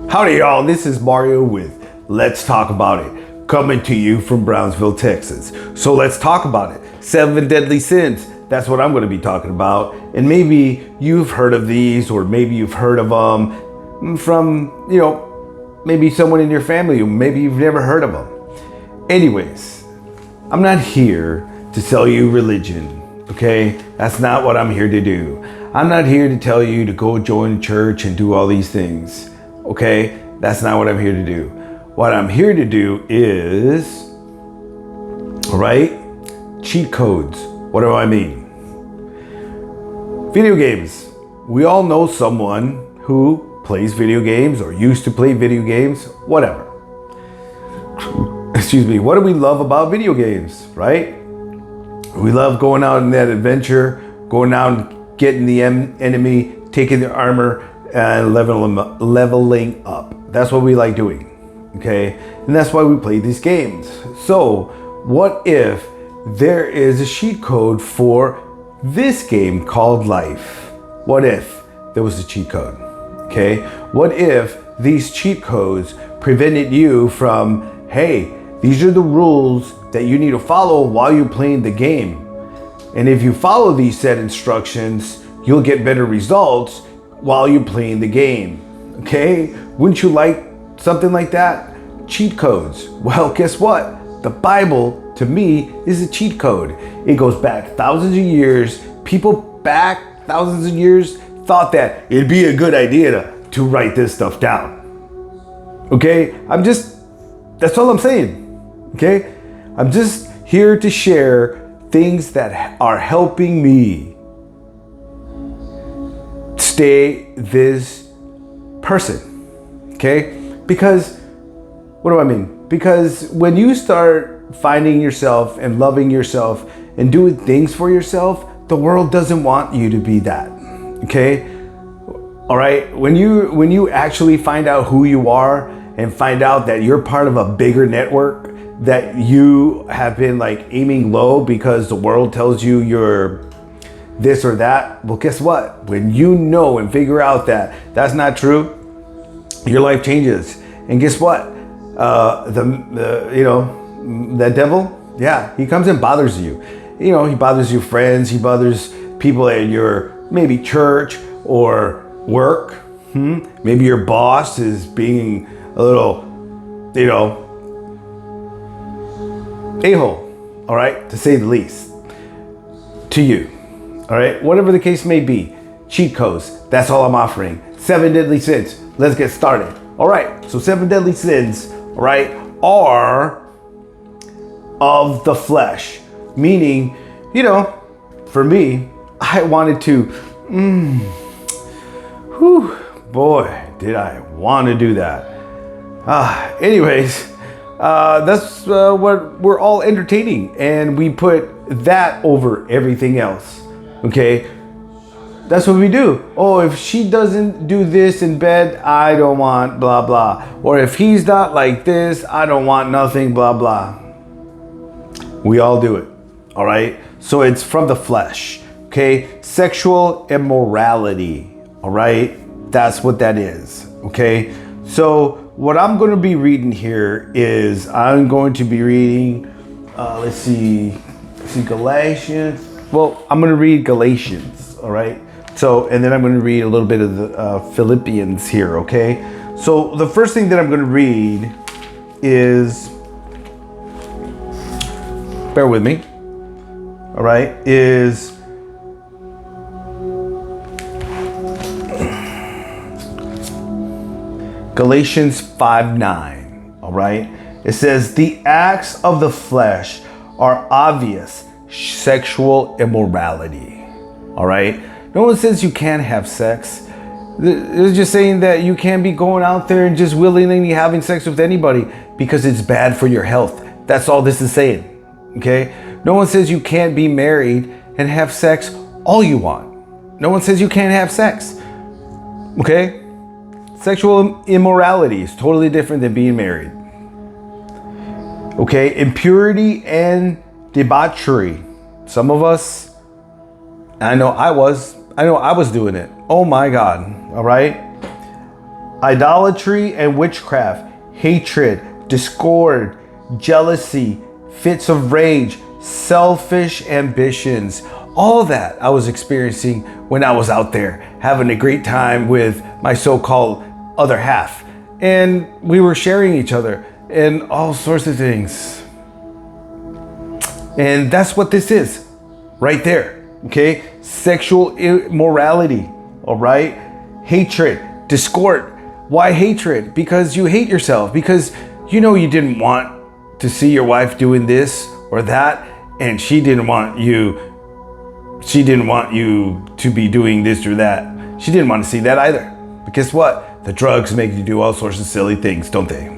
Howdy y'all, this is Mario with Let's Talk About It, coming to you from Brownsville, Texas. So let's talk about it. 7 deadly sins, that's what I'm going to be talking about. And maybe you've heard of these, or maybe you've heard of them from, maybe someone in your family, or maybe you've never heard of them. Anyways, I'm not here to sell you religion, okay? That's not what I'm here to do. I'm not here to tell you to go join a church and do all these things. Okay, that's not what I'm here to do. What I'm here to do is, all right, cheat codes. What do I mean? Video games. We all know someone who plays video games or used to play video games, whatever. Excuse me. What do we love about video games, right? We love going out in that adventure, going out and getting the enemy, taking their armor, and leveling up. That's what we like doing, okay? And that's why we play these games. So what if there is a cheat code for this game called life? What if there was a cheat code, okay? What if these cheat codes prevented you from, hey, these are the rules that you need to follow while you're playing the game. And if you follow these set instructions, you'll get better results while you're playing the game, okay? Wouldn't you like something like that? Cheat codes. Well, guess what? The Bible, to me, is a cheat code. It goes back thousands of years. People back thousands of years thought that it'd be a good idea to write this stuff down. Okay? That's all I'm saying, okay? I'm just here to share things that are helping me stay this person, okay? Because, what do I mean? Because when you start finding yourself and loving yourself and doing things for yourself, the world doesn't want you to be that, okay? All right, when you actually find out who you are and find out that you're part of a bigger network, that you have been like aiming low because the world tells you you're this or that, well, guess what? When you know and figure out that that's not true, your life changes. And guess what? That devil, yeah, he comes and bothers you. He bothers your friends. He bothers people at your maybe church or work. Maybe your boss is being a little, a-hole, all right, to say the least, to you. All right, whatever the case may be, cheat codes, that's all I'm offering. 7 deadly sins. Let's get started. All right, so 7 deadly sins, all right, are of the flesh. Meaning, for me, I wanted to, boy, did I want to do that. Anyways, that's what we're all entertaining, and we put that over everything else. Okay, that's what we do. Oh, if she doesn't do this in bed, I don't want blah blah. Or if he's not like this, I don't want nothing blah blah. We all do it. All right, so it's from the flesh. Okay, sexual immorality. All right, that's what that is. Okay, so what I'm going to be reading here is I'm going to be reading. Let's see, Galatians. Well, I'm going to read Galatians, all right? So, and then I'm going to read a little bit of the Philippians here, okay? So, the first thing that I'm going to read is, bear with me, all right, is Galatians 5:9, all right? It says, the acts of the flesh are obvious. Sexual immorality. All right. No one says you can't have sex. They're just saying that you can't be going out there and just willingly having sex with anybody because it's bad for your health. That's all this is saying. Okay. No one says you can't be married and have sex all you want. No one says you can't have sex. Okay. Sexual immorality is totally different than being married. Okay. Impurity and debauchery. Some of us, I know I I know I was doing it. Oh my God. All right. Idolatry and witchcraft, hatred, discord, jealousy, fits of rage, selfish ambitions. All of that I was experiencing when I was out there having a great time with my so-called other half. And we were sharing each other and all sorts of things. And that's what this is right there. Okay. Sexual immorality. All right. Hatred, discord. Why hatred? Because you hate yourself. Because you know you didn't want to see your wife doing this or that. And she didn't want you to be doing this or that. She didn't want to see that either. But guess what? The drugs make you do all sorts of silly things, don't they?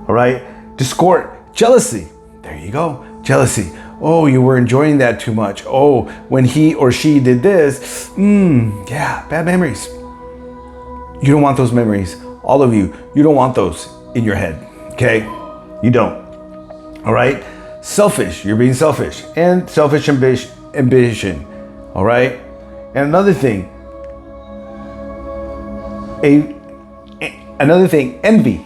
All right. Discord, jealousy. There you go. Jealousy. Oh, you were enjoying that too much. Oh, when he or she did this. Yeah, bad memories. You don't want those memories. All of you don't want those in your head. Okay? You don't. All right? Selfish. You're being selfish. And selfish ambition. All right? And another thing, envy.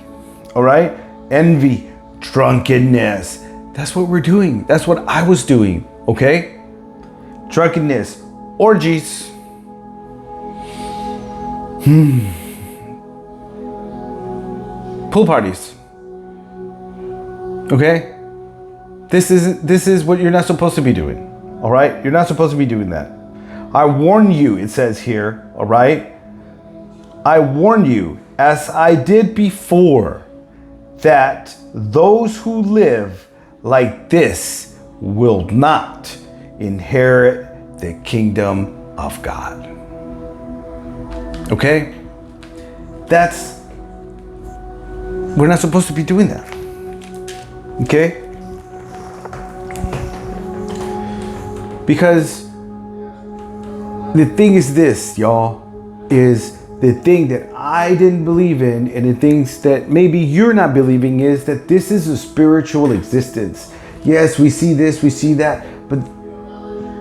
All right? Envy, drunkenness. That's what we're doing. That's what I was doing. Okay? Drunkenness, orgies. Pool parties. Okay? This is what you're not supposed to be doing. All right? You're not supposed to be doing that. I warn you, it says here, all right? I warn you, as I did before, that those who live like this will not inherit the kingdom of God. Okay? We're not supposed to be doing that. Okay? Because the thing is this, y'all, is the thing that I didn't believe in, and the things that maybe you're not believing, is that this is a spiritual existence. Yes, we see this, we see that, but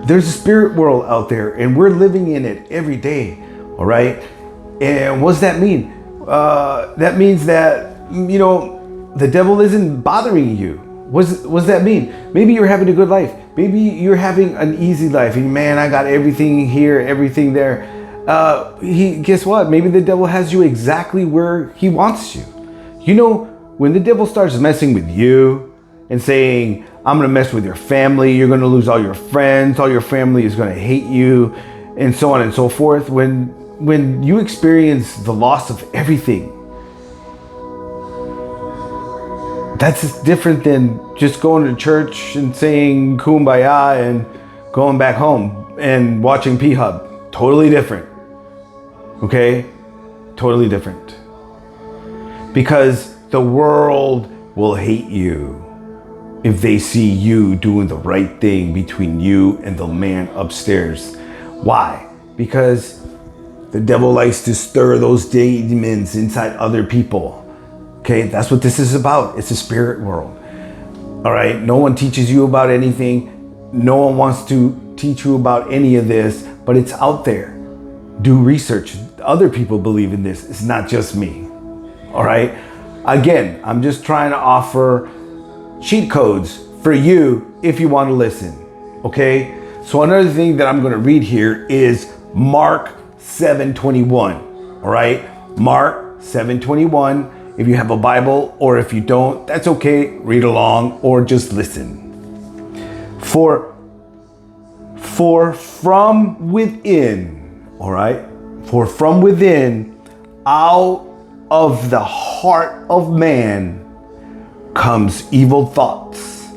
there's a spirit world out there and we're living in it every day. All right. And what does that mean? That means that, you know, the devil isn't bothering you. What does that mean? Maybe you're having a good life. Maybe you're having an easy life. And man, I got everything here, everything there. Guess what? Maybe the devil has you exactly where he wants you. You know, when the devil starts messing with you and saying, I'm going to mess with your family, you're going to lose all your friends, all your family is going to hate you, and so on and so forth. When you experience the loss of everything, that's different than just going to church and saying kumbaya and going back home and watching P-Hub. Totally different. Okay? Totally different. Because the world will hate you if they see you doing the right thing between you and the man upstairs. Why? Because the devil likes to stir those demons inside other people. Okay, that's what this is about. It's a spirit world. All right, no one teaches you about anything. No one wants to teach you about any of this, but it's out there. Do research. Other people believe in this. It's not just me. All right. Again, I'm just trying to offer cheat codes for you if you want to listen. Okay. So another thing that I'm going to read here is Mark 7:21. All right. Mark 7:21. If you have a Bible, or if you don't, that's okay. Read along or just listen. For from within, all right? For from within, out of the heart of man comes evil thoughts.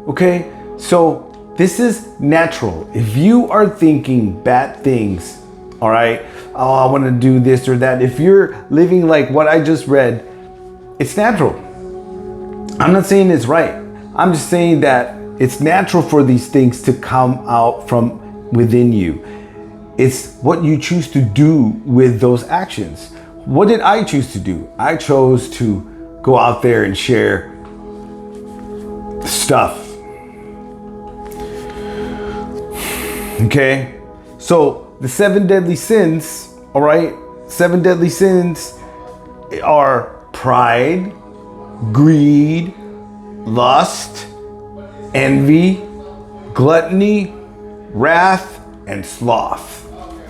Okay? So this is natural. If you are thinking bad things, all right? Oh, I want to do this or that. If you're living like what I just read, it's natural. I'm not saying it's right. I'm just saying that it's natural for these things to come out from within you. It's what you choose to do with those actions. What did I choose to do? I chose to go out there and share stuff. Okay? So the 7 deadly sins, all right? 7 deadly sins are pride, greed, lust, envy, gluttony, wrath, and sloth.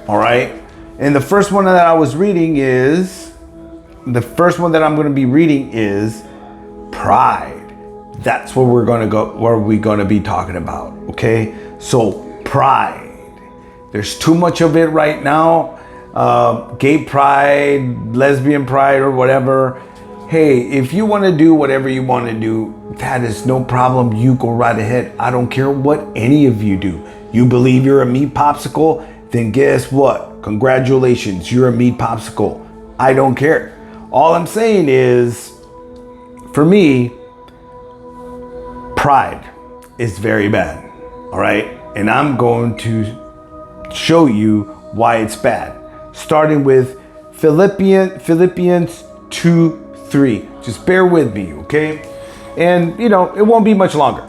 All right. And the first one that I was reading is, the first one that I'm going to be reading is pride. That's what we're going to go, where we're going to be talking about. Okay. So pride. There's too much of it right now. Gay pride, lesbian pride, or whatever. Hey, if you want to do whatever you want to do, that is no problem. You go right ahead. I don't care what any of you do. You believe you're a meat popsicle, then guess what? Congratulations, you're a meat popsicle. I don't care. All I'm saying is, for me, pride is very bad. All right? And I'm going to show you why it's bad. Starting with Philippians 2:3. Just bear with me, okay? And, you know, it won't be much longer.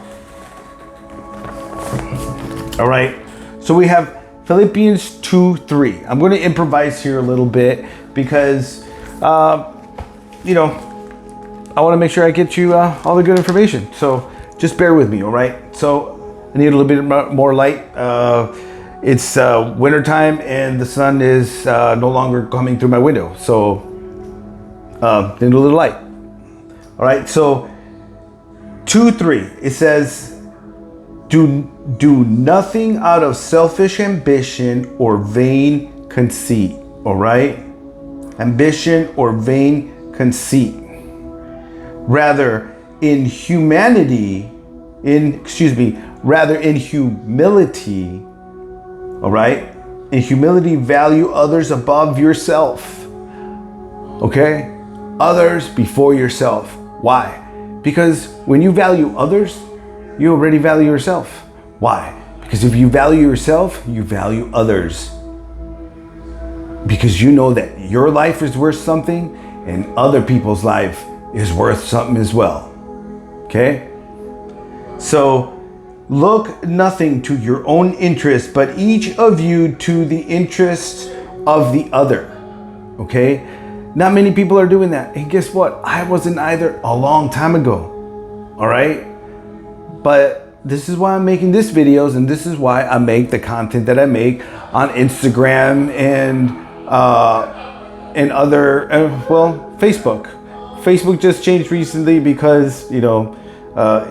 All right? So we have Philippians 2:3. I'm going to improvise here a little bit because, you know, I want to make sure I get you all the good information. So just bear with me, all right? So I need a little bit more light. It's wintertime and the sun is no longer coming through my window. So need a little light. All right, so 2:3, it says, do nothing out of selfish ambition or vain conceit. All right? Ambition or vain conceit. Rather in humility, all right? In humility, value others above yourself. Okay? Others before yourself. Why? Because when you value others, you already value yourself. Why? Because if you value yourself, you value others. Because you know that your life is worth something and other people's life is worth something as well. Okay? So, look nothing to your own interest, but each of you to the interests of the other. Okay? Not many people are doing that. And guess what? I wasn't either a long time ago. All right? But this is why I'm making these videos, and this is why I make the content that I make on Instagram and other, Facebook. Facebook just changed recently because, you know,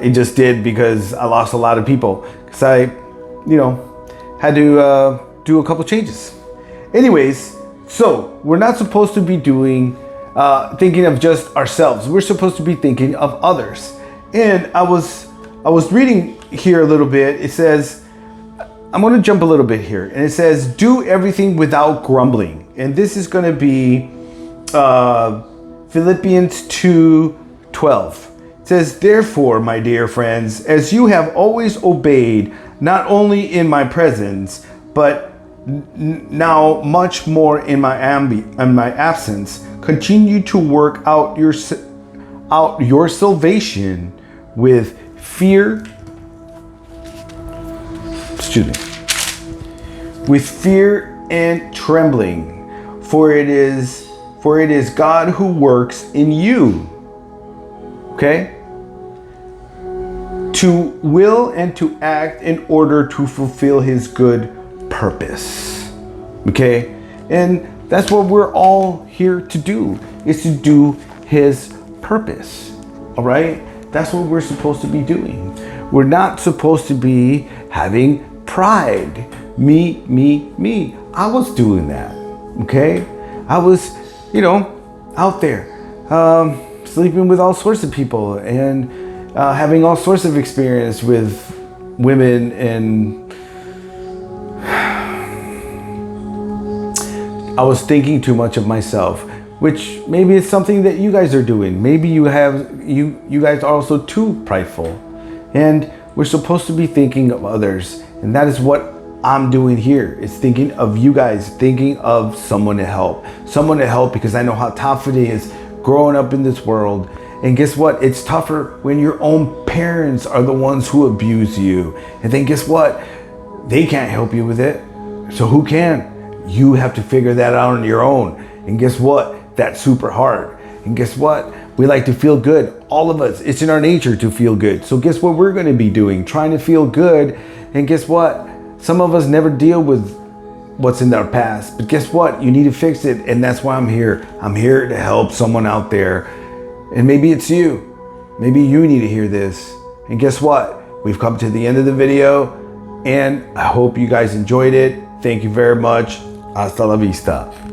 it just did because I lost a lot of people. Because I, you know, had to do a couple changes. Anyways, so we're not supposed to be thinking of just ourselves. We're supposed to be thinking of others. And I was reading here a little bit. It says, I'm going to jump a little bit here. And it says, do everything without grumbling. And this is going to be Philippians 2:12. It says, therefore, my dear friends, as you have always obeyed, not only in my presence, but now much more in my absence, continue to work out your salvation with fear. With fear and trembling, for it is God who works in you. Okay? To will and to act in order to fulfill his good purpose. Okay? And that's what we're all here to do, is to do his purpose. All right? That's what we're supposed to be doing. We're not supposed to be having pride. Me. I was doing that. Okay? I was, you know, out there sleeping with all sorts of people and having all sorts of experience with women, and I was thinking too much of myself, which maybe it's something that you guys are doing. Maybe you guys are also too prideful, and we're supposed to be thinking of others, and that is what I'm doing here. It's thinking of you guys, thinking of someone to help because I know how tough it is growing up in this world. And guess what? It's tougher when your own parents are the ones who abuse you. And then guess what? They can't help you with it. So who can? You have to figure that out on your own. And guess what? That's super hard. And guess what? We like to feel good. All of us, it's in our nature to feel good. So guess what we're going to be doing? Trying to feel good. And guess what? Some of us never deal with what's in our past. But guess what? You need to fix it. And that's why I'm here. I'm here to help someone out there. And maybe it's you. Maybe you need to hear this. And guess what? We've come to the end of the video. And I hope you guys enjoyed it. Thank you very much. Hasta la vista.